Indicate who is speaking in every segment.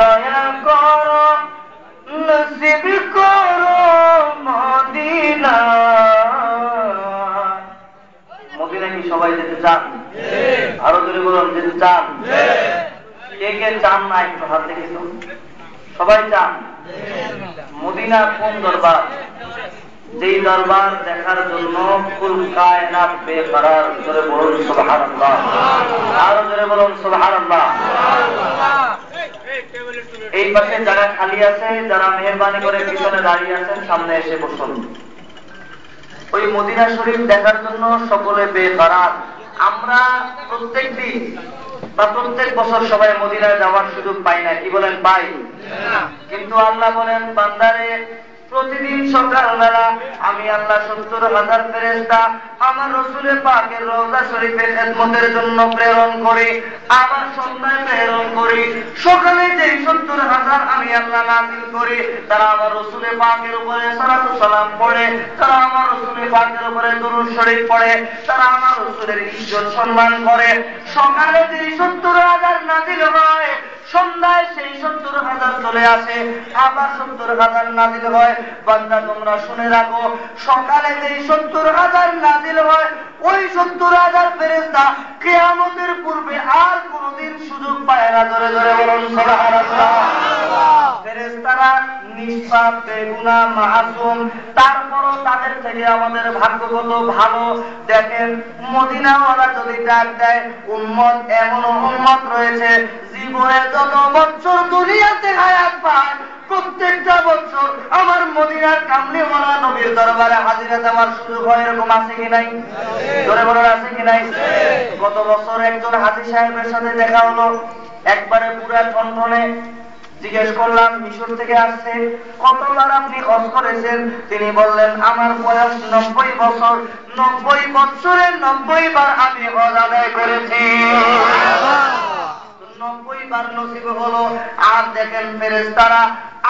Speaker 1: দয়া করো নসিব করো মদিনা। মদিনা কি সবাই যেতে চান? আরো জোরে বলুন, যেতে চান? কে কে চান না একটু হাত দেখে তো। সবাই চান? মদিনা কোন দরবার? যেই দরবার দেখার জন্য কুল কায়নাত বেকরার। জোরে বলুন সুবহানাল্লাহ। আরো জোরে বলুন সুবহানাল্লাহ। এই পাশে যারা খালি আছে, যারা মেহরবানি করে পিছনে দাঁড়িয়ে আছেন, সামনে এসে বসুন। ওই মদিনা শরীফ দেখার জন্য সকলে বেকরার। আমরা প্রত্যেক দিন বা প্রত্যেক বছর সবাই মদিনায় যাওয়ার সুযোগ পাই না, কি বলেন? পাই। কিন্তু আল্লাহ বলেন, বান্দারে প্রতিদিন সকালবেলা আমি আল্লাহ 70,000 ফেরেশতা আমার রাসূলের পাকের রওজা শরীফের খেদমতের জন্য প্রেরণ করি, আবার সন্ধ্যায় প্রেরণ করি। সকালে যেই 70,000 আমি আল্লাহ নাযিল করি, তারা আমার রাসূলের পাকের উপরে সালাতু সালাম পড়ে, তারা আমার রাসূলের পাকের উপরে দুরূদ শরীফ পড়ে, তারা আমার রাসূলের ইজ্জত সম্মান করে। সকালে যেই 70,000 নাযিল হয়, সন্ধ্যায় সেই 70,000 চলে আসে, আবার 70,000 নাযিল হয়। বান্দা তোমরা শুনে রাখো, সকালে যেই 70,000 নাযিল হয়, ওই 70,000 ফেরেশতা কিয়ামতের পূর্বে আর কোনদিন সুযোগ পায় না। জোরে জোরে বলুন সুবহানাল্লাহ। ফেরেশতারা নিষ্পাপ, বেগুনাহ, মাসুম, তারপরও তাদের থেকে আমাদের ভাগ্য কত ভালো। দেখেন, মদিনাওয়ালা যদি ডাক দেয়, উম্মত এমন উম্মত রয়েছে জীবনে যত বছর দুনিয়াতে হায়াত পায়, প্রত্যেকটা বছর আমার মদিনার কামলিওয়ালা নবীর দরবারে হাজিরা দেওয়ার সুযোগ হয়। এরকম আছে কি নাই? জোরে বলুন, আছে কি নাই? গত বছর একজন হাজী সাহেবের সাথে দেখা হলো, একবারে পুরা ঠনঠনে। জিজ্ঞেস করলাম, মিশর থেকে আসছে, কতবার আপনি হজ করেছেন? তিনি বললেন, আমার বয়স 90 বছর, 90 বছরে 90 বার আমি হজ আদায় করেছি। 90 বার নসিব হলো। আর দেখেন ফেরেশতারা,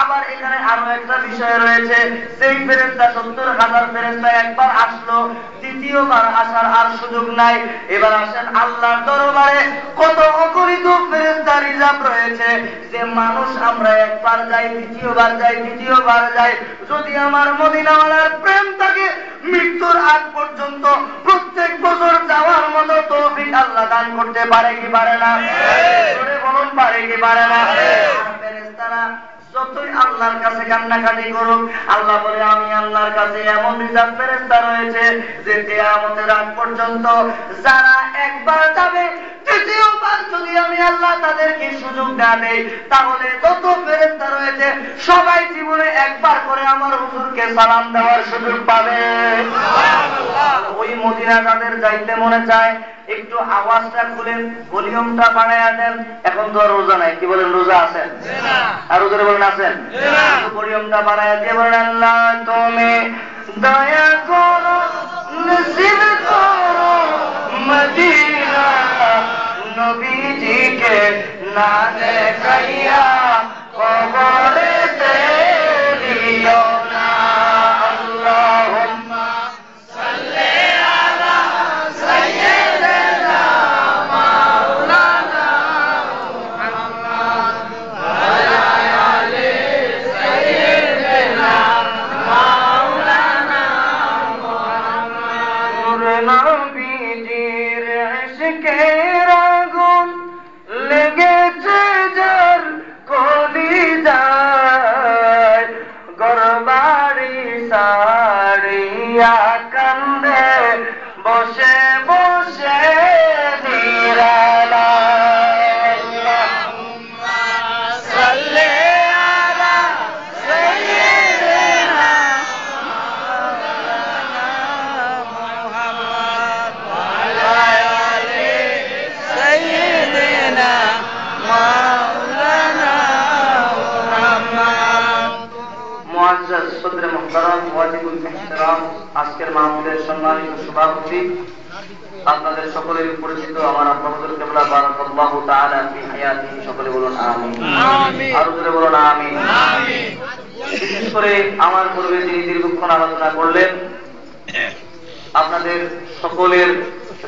Speaker 1: আবার এখানে আরো একটা বিষয় রয়েছে, সেই ফেরেশতা 70,000 ফেরেশতা একবার আসলো, দ্বিতীয়বার আসার আর সুযোগ নাই। এবার আসেন আল্লাহর দরবারে, কত অগণিত ফেরেশতা রিজার্ভ রয়েছে, যে মানুষ আমরা একবার যাই, দ্বিতীয়বার যাই, তৃতীয়বার যাই। যদি আমার মদিনাওয়ালার প্রেম থাকে, মৃত্যুর আগ পর্যন্ত প্রত্যেক বছর যাওয়ার মতো তৌফিক আল্লাহ দান করতে পারে কি পারে না? বলুন, পারে কি পারে না? ফেরেশতারা যতই আল্লাহর কাছে কান্নাকাটি করুক, আল্লাহ বলে, আমি আল্লাহর কাছে এমন রিজার্ভ ফেরেশতা রয়েছে যে কিয়ামতের আগ পর্যন্ত যারা একবার যাবে, তৃতীয়বার যদি আমি আল্লাহ তাদেরকে সুযোগ না দেই, তাহলে যত ফেরেশতা রয়েছে সবাই জীবনে একবার করে আমার হুজুরকে সালাম দেওয়ার সুযোগ পাবে। ওই মদিনা যাদের যাইতে মনে চায়, একটু আওয়াজটা খুলেন, ভলিউমটা বাড়ায়া দেন। এখন তো রোজা নাই, কি বলেন? রোজা আছেন? আর ওদের বলেন আছেন? ভলিউমটা বাড়ায়া দিয়ে বলেন, আল্লাহ তুমি দয়া করো নসিব করো মদিনা, নবীজিকে না দেখাইয়া কবরেতে দিও না। আল্লাহুম্মা সাল্লি আলা সাইয়্যিদিনা মাওলানা মুহাম্মদ ওয়া আলা আলি সাইয়্যিদিনা মাওলানা মুহাম্মদ। নবীজির ইশকের আগুন লেগেছে যার কলিজায়, ঘরবাড়ি ছাড়িয়া কান্দে বসে বসে নিরালায়। আল্লাহুম্মা সাল্লি আলা সাইয়্যিদিনা মাওলানা মুহাম্মদ ওয়া আলা আলি সাইয়্যিদিনা মাওলানা মুহাম্মদ। মুআজ্জাজ সদরে মুহতারাম ওয়াজিবুল ইহতিরাম, আজকের মাহফিলের সম্মানিত সভাপতি, আপনাদের সকলের পরিচিত আমার আব্বা হুজুর কিবলা বারাকাল্লাহু তাআলা ফি হায়াতিহি, সকলে বলুন আমিন। আমিন। আর জোরে বলুন আমিন। আমিন। বিশেষ করে আমার পূর্বে যিনি দীর্ঘক্ষণ আলোচনা করলেন, আপনাদের সকলের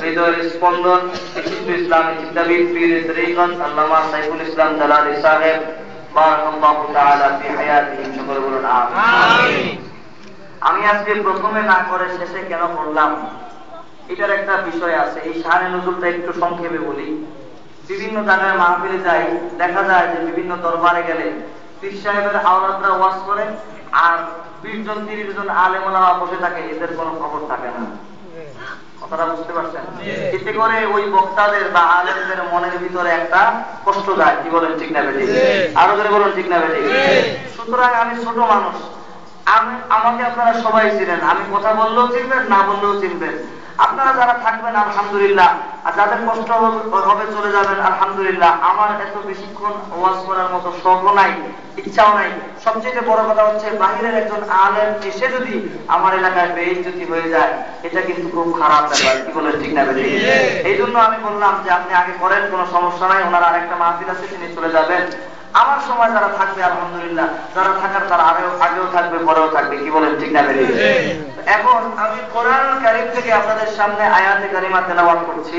Speaker 1: হৃদয়ের স্পন্দন, বিশিষ্ট ইসলামী চিন্তাবিদ, পীর তরিকত আল্লামা সাইফুল ইসলাম জালালী সাহেব, বারাকাল্লাহু তাআলা ফি হায়াতিহিম, সকলে বলুন আমিন। আমি আজকে প্রথমে না করে শেষে কেন বললাম, এটার একটা বিষয় আছে। এই শানে নজুলটা একটু সংক্ষেপে বলি। বিভিন্ন জায়গায় মাহফিলে যাই, দেখা যায় যে বিভিন্ন দরবারে গেলে পীর সাহেবের আওলাদরা ওয়াজ করে, আর 20 জন 30 জন আলেম ওলামা বসে থাকে, এদের কোনো খবর থাকে না। কথাটা বুঝতে পারছেন? এতে করে ওই বক্তাদের বা আলেমদের মনের ভিতরে একটা কষ্ট যায়। কি বলেন, ঠিক না বেঠিক? আরো করে বলুন, ঠিক না বেঠিক? সুতরাং আমি ছোট মানুষ, আমাকে আপনারা সবাই চিনেন, আমি কথা বললেও চিনবেন, না বললেও চিনবেন। আপনারা যারা থাকবেন আলহামদুলিল্লাহ, আর যাদের কষ্ট হবে চলে যাবেন আলহামদুলিল্লাহ। আমার এত বেশিক্ষণ ওয়াজ করার মতো শখও নাই, ইচ্ছাও নাই। সবচেয়ে বড় কথা হচ্ছে, বাহিরের একজন আলেম এসে যদি আমার এলাকায় বেইজ্জতি হয়ে যায়, এটা কিন্তু খুব খারাপ ব্যাপার। কি বলেন, ঠিক না বেঠিক? এই জন্য আমি বললাম যে আপনি আগে করেন, কোনো সমস্যা নাই। ওনার আরেকটা মাহফিল আছে, তিনি চলে যাবেন। আমার সময় যারা থাকবে আলহামদুলিল্লাহ, যারা থাকার তারা আগেও থাকবে, পরেও থাকবে। কি বলেন, ঠিক না বেঠিক? এখন আমি কোরআন কারীম থেকে আপনাদের সামনে আয়াতে কারিমা তেলাওয়াত করছি।